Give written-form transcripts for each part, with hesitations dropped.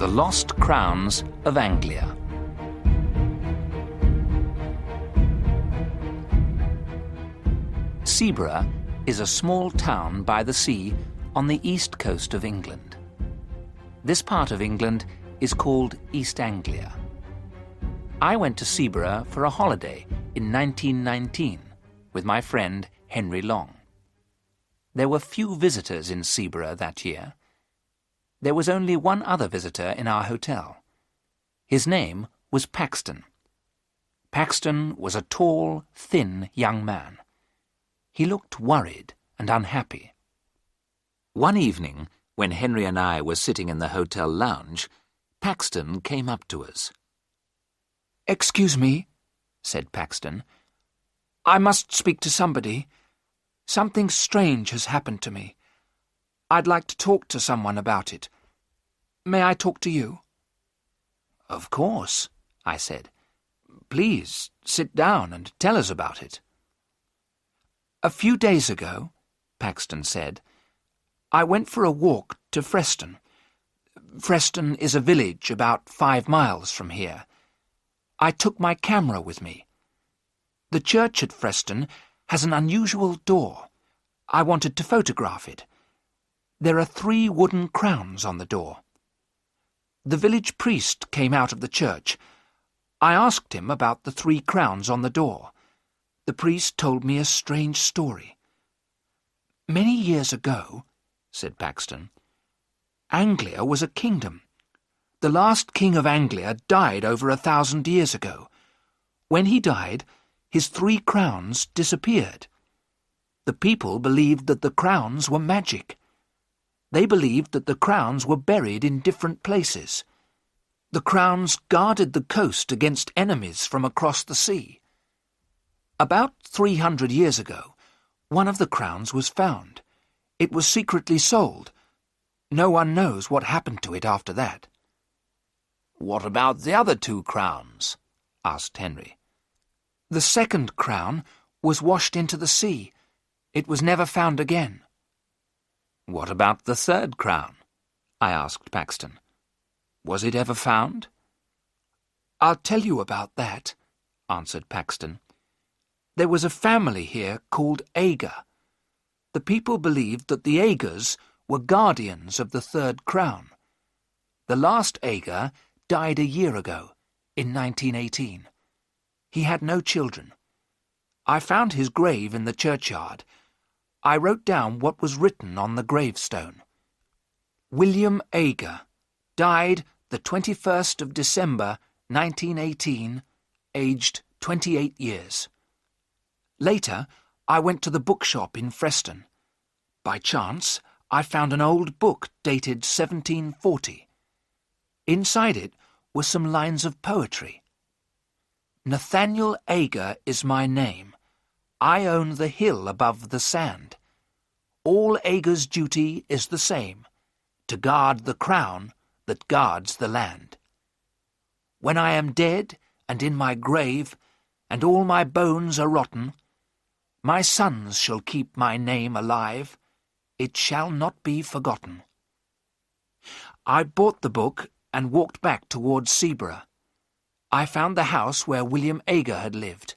The Lost Crowns of Anglia. Seaburgh is a small town by the sea on the east coast of England. This part of England is called East Anglia. I went to Seaburgh for a holiday in 1919 with my friend Henry Long. There were few visitors in Seaburgh that year. There was only one other visitor in our hotel. His name was Paxton. Paxton was a tall, thin young man. He looked worried and unhappy. One evening, when Henry and I were sitting in the hotel lounge, Paxton came up to us. "Excuse me," said Paxton. "I must speak to somebody. Something strange has happened to me. I'd like to talk to someone about it. May I talk to you?" "Of course," I said. "Please sit down and tell us about it." "A few days ago," Paxton said, "I went for a walk to Preston. Preston is a village about 5 miles from here. I took my camera with me. The church at Preston has an unusual door. I wanted to photograph it. There are 3 wooden crowns on the door. The village priest came out of the church. I asked him about the 3 crowns on the door. The priest told me a strange story. Many years ago," said Paxton, "Anglia was a kingdom. The last king of Anglia died over 1,000 years ago. When he died, his 3 crowns disappeared. The people believed that the crowns were magic. They believed that the crowns were buried in different places. The crowns guarded the coast against enemies from across the sea. About 300 years ago, one of the crowns was found. It was secretly sold. No one knows what happened to it after that." "What about the other 2 crowns?" asked Henry. "The second crown was washed into the sea. It was never found again." "What about the 3rd crown?" I asked Paxton. "Was it ever found?" "I'll tell you about that," answered Paxton. "There was a family here called Ager. The people believed that the Agers were guardians of the 3rd crown. The last Ager died a year ago, in 1918. He had no children. I found his grave in the churchyard. I wrote down what was written on the gravestone. William Ager, died the 21st of December, 1918, aged 28 years. Later, I went to the bookshop in Preston. By chance, I found an old book dated 1740. Inside it were some lines of poetry. "Nathaniel Ager is my name. I own the hill above the sand. All Ager's duty is the same, to guard the crown that guards the land. When I am dead and in my grave, and all my bones are rotten, my sons shall keep my name alive. It shall not be forgotten." I bought the book and walked back towards Seaburgh. I found the house where William Ager had lived.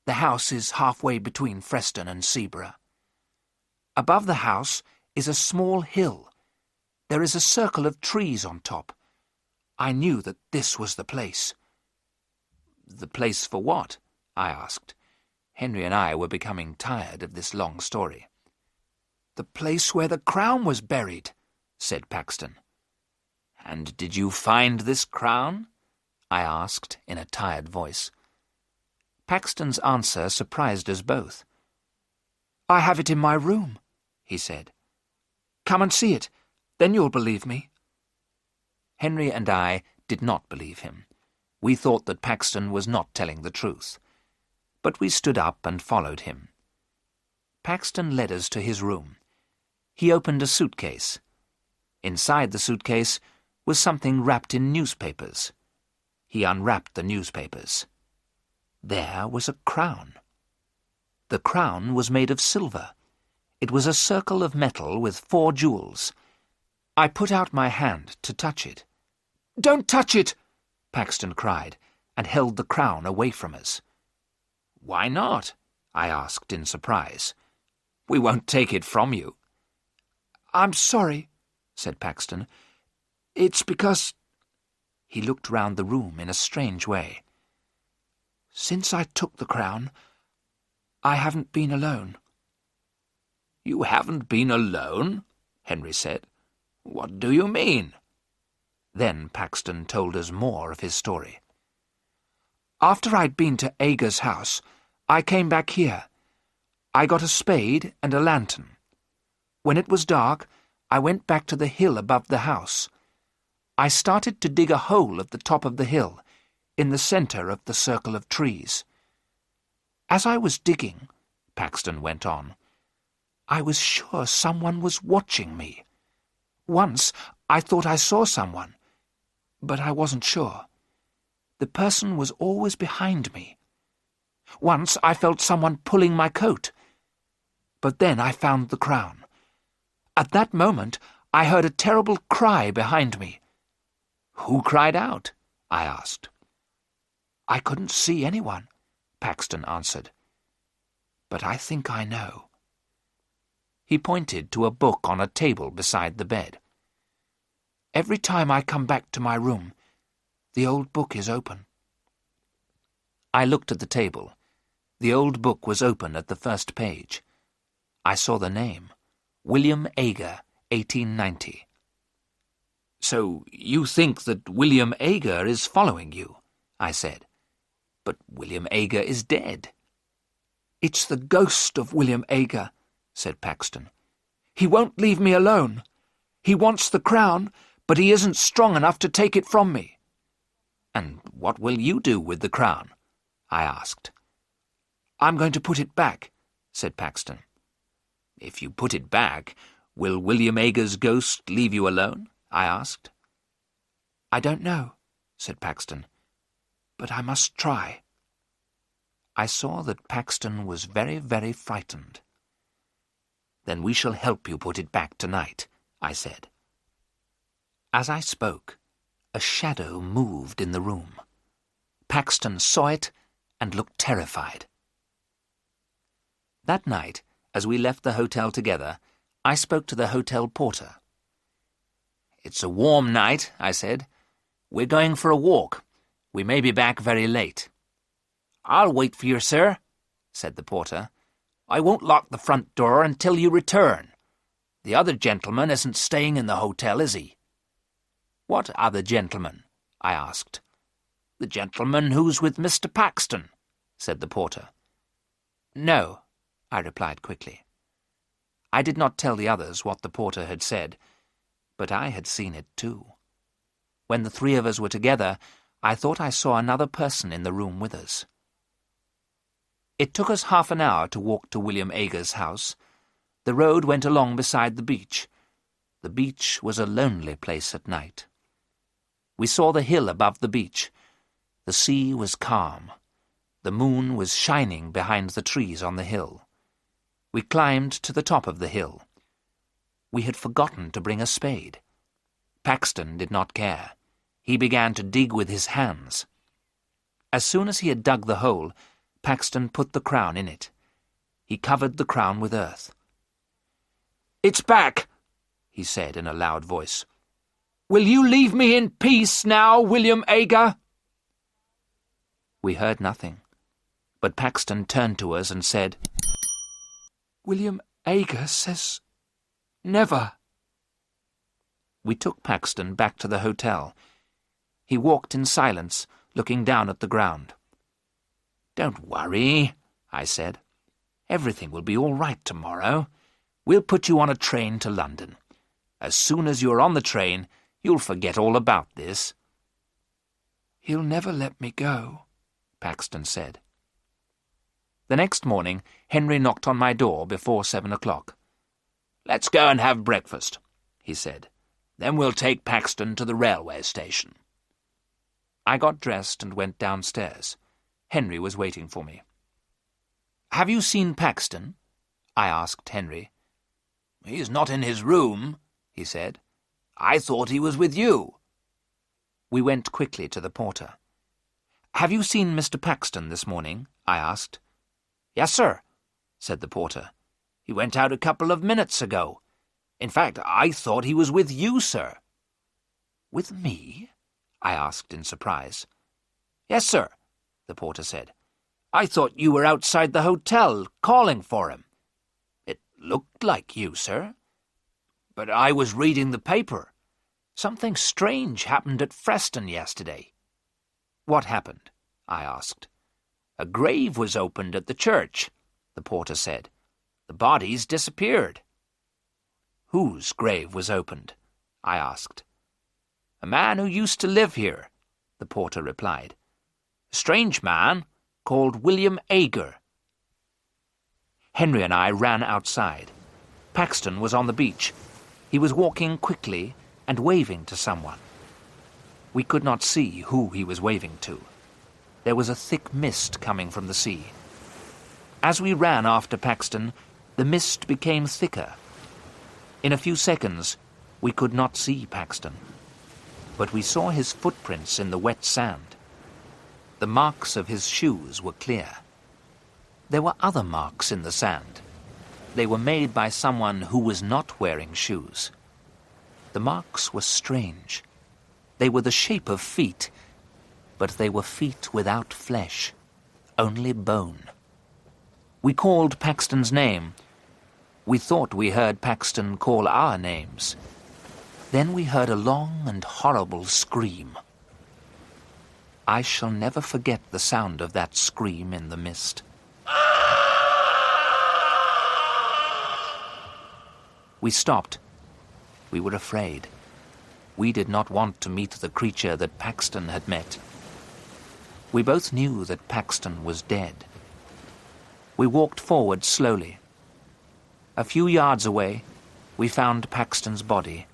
The house is halfway between Preston and Seaburgh. Above the house is a small hill. There is a circle of trees on top. I knew that this was the place. "The place for what?" I asked. Henry and I were becoming tired of this long story. "The place where the crown was buried," said Paxton. "And did you find this crown?" I asked in a tired voice. Paxton's answer surprised us both. "I have it in my room," he said. "Come and see it, then you'll believe me." Henry and I did not believe him. We thought that Paxton was not telling the truth. But we stood up and followed him. Paxton led us to his room. He opened a suitcase. Inside the suitcase was something wrapped in newspapers. He unwrapped the newspapers. There was a crown. The crown was made of silver. It was a circle of metal with 4 jewels. I put out my hand to touch it. Don't touch it!" Paxton cried, and held the crown away from us. "Why not?" I asked in surprise. "We won't take it from you." "I'm sorry," said Paxton. "It's because—" He looked round the room in a strange way. "Since I took the crown, I haven't been alone." "You haven't been alone?" Henry said. "What do you mean?" Then Paxton told us more of his story. "After I'd been to Aga's house, I came back here. I got a spade and a lantern. When it was dark, I went back to the hill above the house. I started to dig a hole at the top of the hill, in the centre of the circle of trees. As I was digging," Paxton went on, "I was sure someone was watching me. Once I thought I saw someone, but I wasn't sure. The person was always behind me. Once I felt someone pulling my coat. But then I found the crown. At that moment I heard a terrible cry behind me." "Who cried out?" I asked. "I couldn't see anyone," Paxton answered. "But I think I know." He pointed to a book on a table beside the bed. "Every time I come back to my room, the old book is open." I looked at the table. The old book was open at the first page. I saw the name, William Aga, 1890. "So you think that William Aga is following you?" I said. "But William Aga is dead." "It's the ghost of William Aga," said Paxton. "He won't leave me alone. He wants the crown, but he isn't strong enough to take it from me." "And what will you do with the crown?" I asked. "I'm going to put it back," said Paxton. "If you put it back, will William Aga's ghost leave you alone?" I asked. "I don't know," said Paxton, "but I must try." I saw that Paxton was very, very frightened. "Then we shall help you put it back tonight," I said. As I spoke, a shadow moved in the room. Paxton saw it and looked terrified. That night, as we left the hotel together, I spoke to the hotel porter. "It's a warm night," I said. "We're going for a walk. We may be back very late." "I'll wait for you, sir," said the porter. "I won't lock the front door until you return. The other gentleman isn't staying in the hotel, is he?" "What other gentleman?" I asked. "The gentleman who's with Mr. Paxton," said the porter. "No," I replied quickly. I did not tell the others what the porter had said, but I had seen it too. When the three of us were together, I thought I saw another person in the room with us. It took us half an hour to walk to William Aga's house. The road went along beside the beach. The beach was a lonely place at night. We saw the hill above the beach. The sea was calm. The moon was shining behind the trees on the hill. We climbed to the top of the hill. We had forgotten to bring a spade. Paxton did not care. He began to dig with his hands. As soon as he had dug the hole, Paxton put the crown in it. He covered the crown with earth. "It's back," he said in a loud voice. "Will you leave me in peace now, William Aga?" We heard nothing, but Paxton turned to us and said, "William Aga says never." We took Paxton back to the hotel. He walked in silence, looking down at the ground. "Don't worry," I said. "Everything will be all right tomorrow. We'll put you on a train to London. As soon as you're on the train, you'll forget all about this." "He'll never let me go," Paxton said. The next morning, Henry knocked on my door before 7 o'clock. "Let's go and have breakfast," he said. "Then we'll take Paxton to the railway station." I got dressed and went downstairs. Henry was waiting for me. "Have you seen Paxton?" I asked Henry. "He's not in his room," he said. "I thought he was with you." We went quickly to the porter. "Have you seen Mr. Paxton this morning?" I asked. "Yes, sir," said the porter. "He went out a couple of minutes ago. In fact, I thought he was with you, sir." "With me?" I asked in surprise. "Yes, sir," the porter said. "I thought you were outside the hotel, calling for him. It looked like you, sir. But I was reading the paper. Something strange happened at Preston yesterday." "What happened?" I asked. "A grave was opened at the church," the porter said. "The bodies disappeared." "Whose grave was opened?" I asked. "A man who used to live here," the porter replied. "A strange man called William Ager." Henry and I ran outside. Paxton was on the beach. He was walking quickly and waving to someone. We could not see who he was waving to. There was a thick mist coming from the sea. As we ran after Paxton, the mist became thicker. In a few seconds, we could not see Paxton, but we saw his footprints in the wet sand. The marks of his shoes were clear. There were other marks in the sand. They were made by someone who was not wearing shoes. The marks were strange. They were the shape of feet, but they were feet without flesh, only bone. We called Paxton's name. We thought we heard Paxton call our names. Then we heard a long and horrible scream. I shall never forget the sound of that scream in the mist. We stopped. We were afraid. We did not want to meet the creature that Paxton had met. We both knew that Paxton was dead. We walked forward slowly. A few yards away, we found Paxton's body.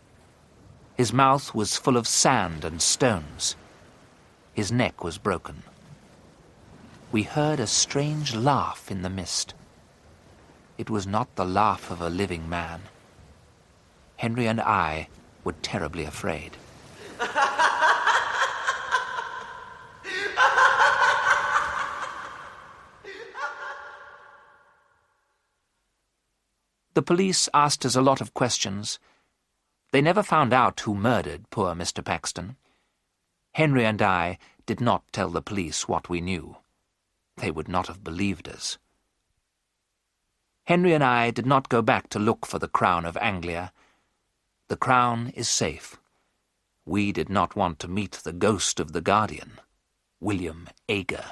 His mouth was full of sand and stones. His neck was broken. We heard a strange laugh in the mist. It was not the laugh of a living man. Henry and I were terribly afraid. The police asked us a lot of questions. They never found out who murdered poor Mr. Paxton. Henry and I did not tell the police what we knew. They would not have believed us. Henry and I did not go back to look for the crown of Anglia. The crown is safe. We did not want to meet the ghost of the guardian, William Ager.